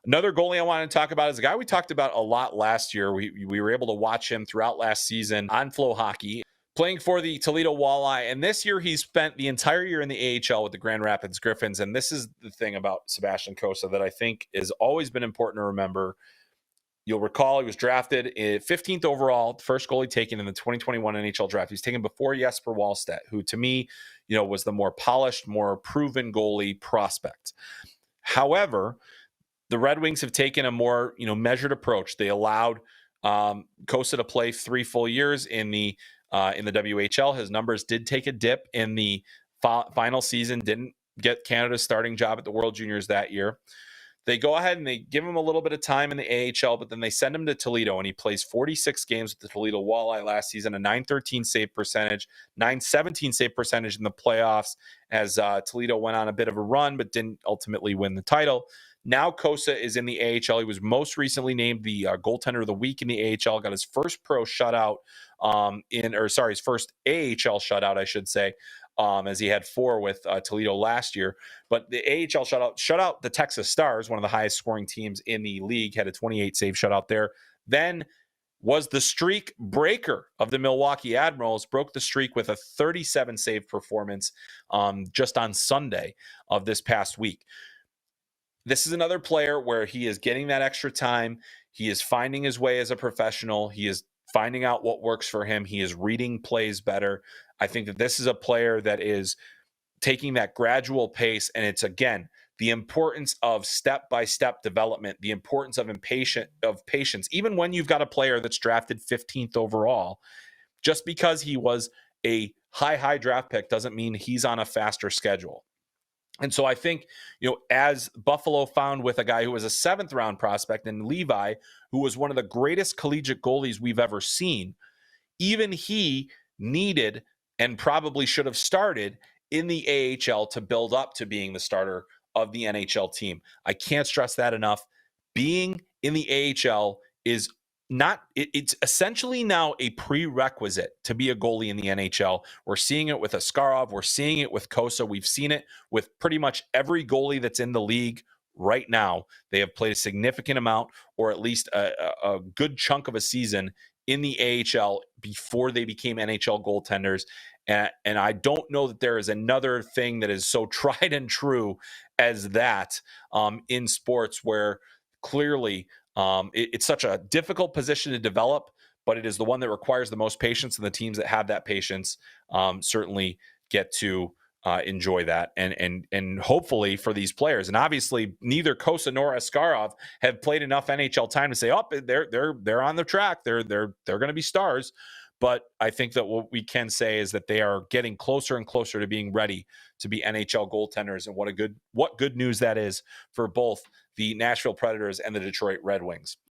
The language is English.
Another goalie I wanted to talk about is a guy we talked about a lot last year. We were able to watch him throughout last season on FloHockey, playing for the Toledo Walleye. And this year, he spent the entire year in the AHL with the Grand Rapids Griffins. And this is the thing about Sebastian Cossa that I think has always been important to remember. You'll recall he was drafted 15th overall, first goalie taken in the 2021 NHL draft. He was taken before Jesper Wallstedt, who to me, was the more polished, more proven goalie prospect. However, the Red Wings have taken a more, measured approach. They allowed Cossa to play 3 full years in the WHL. His numbers did take a dip in the final season. Didn't get Canada's starting job at the World Juniors that year. They go ahead and they give him a little bit of time in the AHL, but then they send him to Toledo, and he plays 46 games with the Toledo Walleye last season, a .913 save percentage, .917 save percentage in the playoffs as Toledo went on a bit of a run, but didn't ultimately win the title. Now Cossa is in the AHL. He was most recently named the goaltender of the week in the AHL, got his first pro shutout his first AHL shutout, I should say, as he had 4 with Toledo last year. But the AHL shut out the Texas Stars, one of the highest scoring teams in the league, had a 28 save shutout there. Then was the streak breaker of the Milwaukee Admirals, broke the streak with a 37 save performance just on Sunday of this past week. This is another player where he is getting that extra time. He is finding his way as a professional. He is finding out what works for him. He is reading plays better. I think that this is a player that is taking that gradual pace. And it's, again, the importance of step-by-step development, the importance of patience, even when you've got a player that's drafted 15th overall. Just because he was a high draft pick doesn't mean he's on a faster schedule. And so I think, as Buffalo found with a guy who was a 7th round prospect and Levi, who was one of the greatest collegiate goalies we've ever seen, even he needed and probably should have started in the AHL to build up to being the starter of the NHL team. I can't stress that enough. Being in the AHL is it's essentially now a prerequisite to be a goalie in the NHL. We're seeing it with Askarov. We're seeing it with Cossa. We've seen it with pretty much every goalie that's in the league right now. They have played a significant amount, or at least a good chunk of a season in the AHL before they became NHL goaltenders. And I don't know that there is another thing that is so tried and true as that in sports, where clearly it's such a difficult position to develop, but it is the one that requires the most patience, and the teams that have that patience certainly get to enjoy that. And hopefully for these players, and obviously neither Cossa nor Askarov have played enough NHL time to say, oh, they're on the track. They're going to be stars. But I think that what we can say is that they are getting closer and closer to being ready to be NHL goaltenders. And what good news that is for both the Nashville Predators and the Detroit Red Wings.